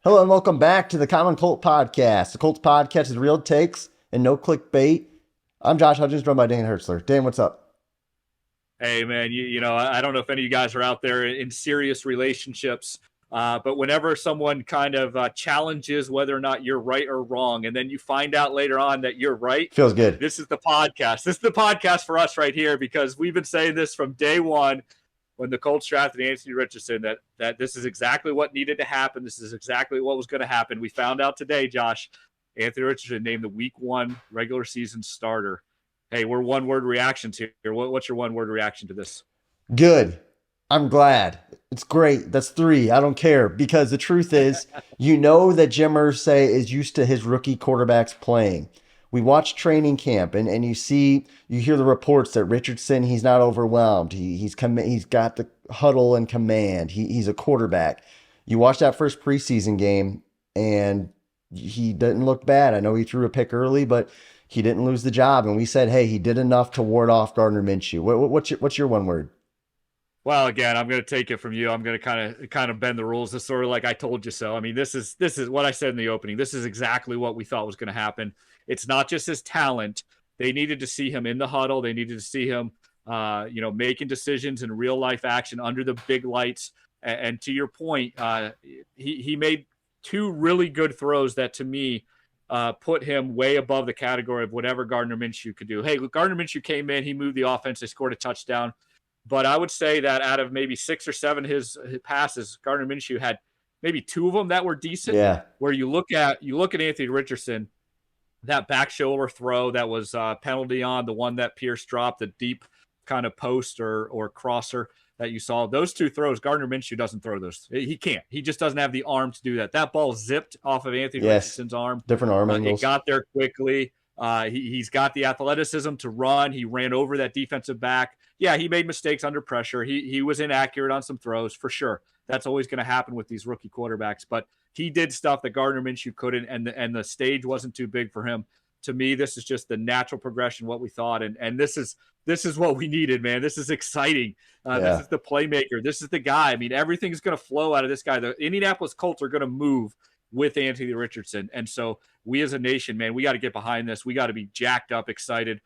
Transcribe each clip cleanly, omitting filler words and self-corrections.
Hello and welcome back to the Common Colt Podcast. The Colts Podcast is real takes and no clickbait. I'm Josh Hudgens, joined by Dan Hertzler. Dan, what's up? Hey, man, I don't know if any of you guys are out there in serious relationships, but whenever someone kind of challenges whether or not you're right or wrong, and then you find out later on that you're right, feels good. This is the podcast. This is the podcast for us right here, because we've been saying this from day one when the Colts drafted Anthony Richardson, that this is exactly what needed to happen. This is exactly what was going to happen. We found out today, Josh, Anthony Richardson named the Week 1 regular season starter. Hey, we're one-word reactions here. What's your one-word reaction to this? Good. I'm glad. It's great. That's 3. I don't care, because the truth is, you know that Jim Irsay is used to his rookie quarterbacks playing. We watch training camp, and you hear the reports that Richardson, he's not overwhelmed. He's got the huddle and command. He's a quarterback. You watch that first preseason game, and he didn't look bad. I know he threw a pick early, but he didn't lose the job. And we said, hey, he did enough to ward off Gardner Minshew. What's your one word? Well, again, I'm going to take it from you. I'm going to kind of bend the rules. It's sort of like I told you so. I mean, this is what I said in the opening. This is exactly what we thought was going to happen. It's not just his talent. They needed to see him in the huddle. They needed to see him, making decisions in real life action under the big lights. And to your point, he made 2 really good throws that, to me, put him way above the category of whatever Gardner Minshew could do. Hey, Gardner Minshew came in, he moved the offense, they scored a touchdown. But I would say that out of maybe 6 or 7 his passes, Gardner Minshew had maybe 2 of them that were decent. Yeah. Where you look at Anthony Richardson, that back shoulder throw that was penalty on, the one that Pierce dropped, the deep kind of post or crosser that you saw, those 2 throws, Gardner Minshew doesn't throw those. He can't. He just doesn't have the arm to do that. That ball zipped off of Anthony Richardson's arm. Different arm angles. It got there quickly. He's got the athleticism to run. He ran over that defensive back. Yeah, he made mistakes under pressure. He was inaccurate on some throws, for sure. That's always going to happen with these rookie quarterbacks. But he did stuff that Gardner Minshew couldn't, and the stage wasn't too big for him. To me, this is just the natural progression, what we thought, and this is what we needed, man. This is exciting. This is the playmaker. This is the guy. I mean, everything's going to flow out of this guy. The Indianapolis Colts are going to move with Anthony Richardson, and so we as a nation, man, we got to get behind this. We got to be jacked up, excited.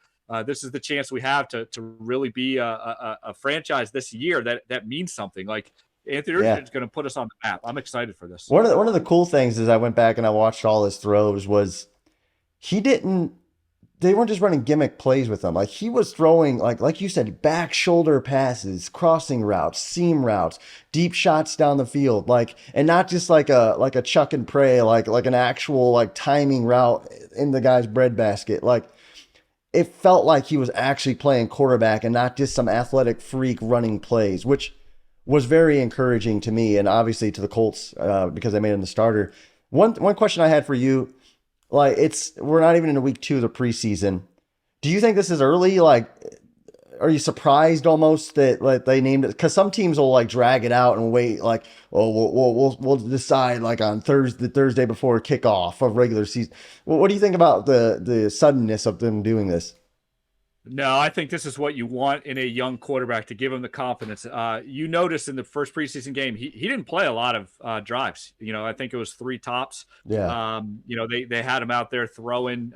This is the chance we have to really be a franchise this year that means something. Like, Anthony Richardson's going to put us on the map. I'm excited for this. One of the cool things is I went back and I watched all his throws was they weren't just running gimmick plays with him. Like, he was throwing, like you said, back shoulder passes, crossing routes, seam routes, deep shots down the field, and not just like a chuck and pray, like an actual timing route in the guy's breadbasket. Like, it felt like he was actually playing quarterback and not just some athletic freak running plays, which was very encouraging to me and obviously to the Colts because they made him the starter. One question I had for you, we're not even in week 2 of the preseason. Do you think this is early? Are you surprised almost that they named it? Because some teams will drag it out and wait, we'll decide on the Thursday before kickoff of regular season. What do you think about the suddenness of them doing this? No, I think this is what you want in a young quarterback, to give him the confidence. You notice in the first preseason game, he didn't play a lot of drives. I think it was 3 tops. Yeah. They had him out there throwing.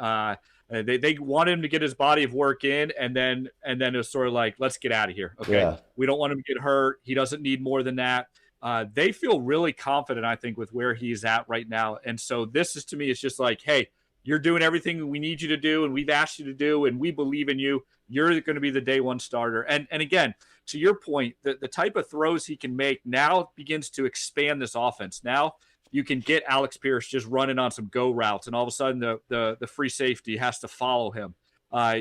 They wanted him to get his body of work in, and then it was sort of like, let's get out of here. Okay, yeah. We don't want him to get hurt. He doesn't need more than that. They feel really confident, I think, with where he's at right now. And so this is, to me, it's just like, hey, you're doing everything we need you to do and we've asked you to do, and we believe in you. You're going to be the day 1 starter. And again, to your point, the type of throws he can make now begins to expand this offense. Now you can get Alex Pierce just running on some go routes, and all of a sudden the free safety has to follow him.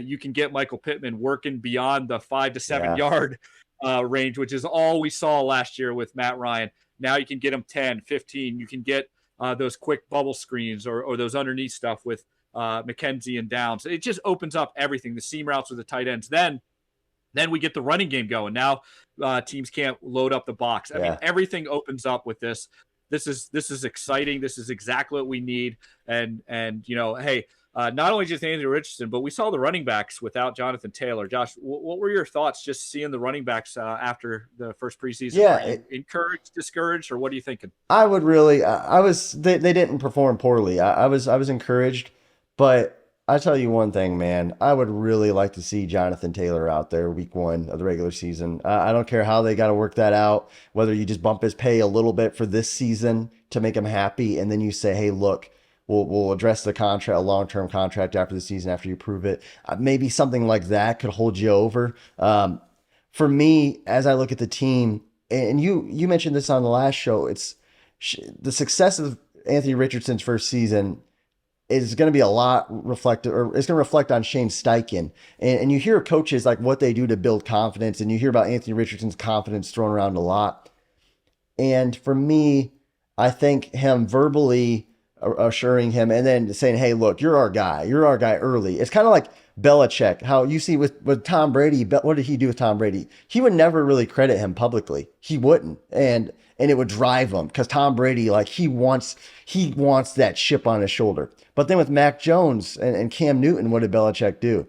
You can get Michael Pittman working beyond the 5 to 7 yard range, which is all we saw last year with Matt Ryan. Now you can get him 10, 15. You can get those quick bubble screens or those underneath stuff with McKenzie and Downs. It just opens up everything. The seam routes with the tight ends. Then we get the running game going. Now teams can't load up the box. I mean, everything opens up with this. This is exciting. This is exactly what we need. And hey, not only just Anthony Richardson, but we saw the running backs without Jonathan Taylor. Josh, what were your thoughts just seeing the running backs after the first preseason? Yeah, are you encouraged, discouraged, or what are you thinking? I would really, they didn't perform poorly. I was encouraged, but I tell you one thing, man, I would really like to see Jonathan Taylor out there week 1 of the regular season. I don't care how they got to work that out, whether you just bump his pay a little bit for this season to make him happy, and then you say, hey, look, we'll address the contract, a long-term contract after the season, after you prove it. Maybe something like that could hold you over. For me, as I look at the team, and you mentioned this on the last show, it's the success of Anthony Richardson's first season is going to be a lot reflective, or it's going to reflect on Shane Steichen. And you hear coaches like what they do to build confidence, and you hear about Anthony Richardson's confidence thrown around a lot. And for me, I think him verbally assuring him and then saying, hey, look, you're our guy early. It's kind of like Belichick, how you see with Tom Brady. What did he do with Tom Brady? He would never really credit him publicly. He wouldn't. And it would drive him because Tom Brady, like he wants that chip on his shoulder. But then with Mac Jones and Cam Newton, what did Belichick do?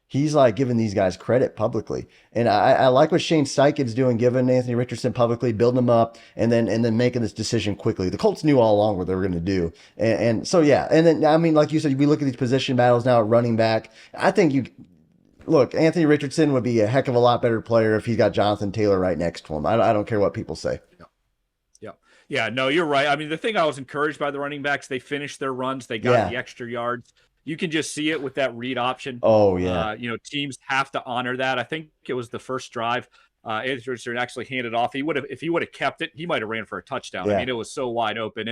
He's like giving these guys credit publicly. And I like what Shane Steichen's doing, giving Anthony Richardson publicly, building him up, and then making this decision quickly. The Colts knew all along what they were going to do. And so, yeah. And then, I mean, like you said, we look at these position battles now at running back. I think look, Anthony Richardson would be a heck of a lot better player if he's got Jonathan Taylor right next to him. I don't care what people say. Yeah, no, you're right. I mean, the thing I was encouraged by the running backs, they finished their runs. They got the extra yards. You can just see it with that read option. Oh, yeah. Teams have to honor that. I think it was the first drive. Anthony Richardson actually handed off. If he would have kept it, he might have ran for a touchdown. Yeah. I mean, it was so wide open.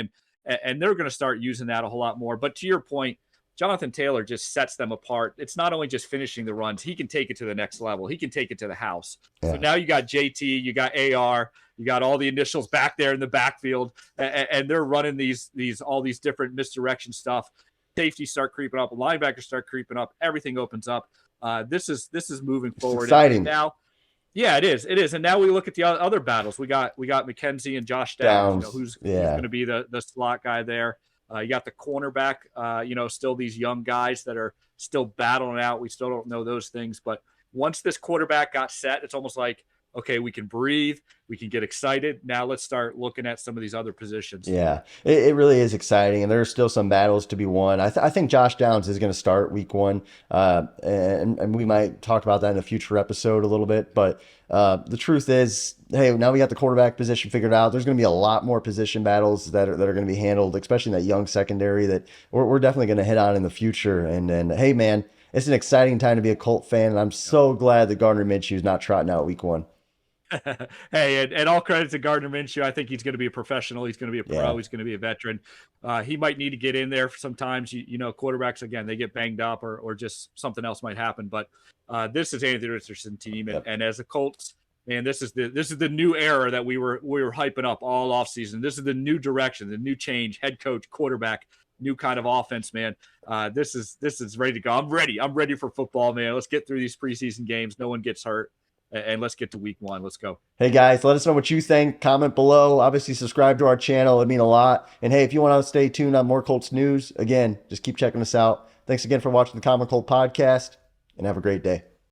And they're going to start using that a whole lot more. But to your point, Jonathan Taylor just sets them apart. It's not only just finishing the runs. He can take it to the next level. He can take it to the house. Yeah. So now you got JT, you got AR, you got all the initials back there in the backfield, and they're running all these different misdirection stuff. Safeties start creeping up, linebackers start creeping up, everything opens up. This is moving forward. It's exciting. And now, yeah, it is. And now we look at the other battles. We got McKenzie and Josh Downs. Who's going to be the slot guy there. You got the cornerback, still these young guys that are still battling out. We still don't know those things. But once this quarterback got set, it's almost like, okay, we can breathe. We can get excited. Now let's start looking at some of these other positions. Yeah, it really is exciting. And there are still some battles to be won. I think Josh Downs is going to start week 1. And we might talk about that in a future episode a little bit. But the truth is, hey, now we got the quarterback position figured out. There's going to be a lot more position battles that are going to be handled, especially in that young secondary that we're definitely going to hit on in the future. And hey, man, it's an exciting time to be a Colt fan. And I'm so glad that Gardner Minshew is not trotting out week 1. Hey, and all credit to Gardner Minshew. I think he's going to be a professional. He's going to be a pro. Yeah. He's going to be a veteran. He might need to get in there sometimes. Quarterbacks, again, they get banged up or just something else might happen. But this is Anthony Richardson team. And as a Colts, man, this is the new era that we were hyping up all offseason. This is the new direction, the new change, head coach, quarterback, new kind of offense, man. This is ready to go. I'm ready for football, man. Let's get through these preseason games. No one gets hurt. And let's get to week 1. Let's go. Hey, guys, let us know what you think. Comment below. Obviously, subscribe to our channel. It'd mean a lot. And, hey, if you want to stay tuned on more Colts news, again, just keep checking us out. Thanks again for watching the Common Cold Podcast, and have a great day.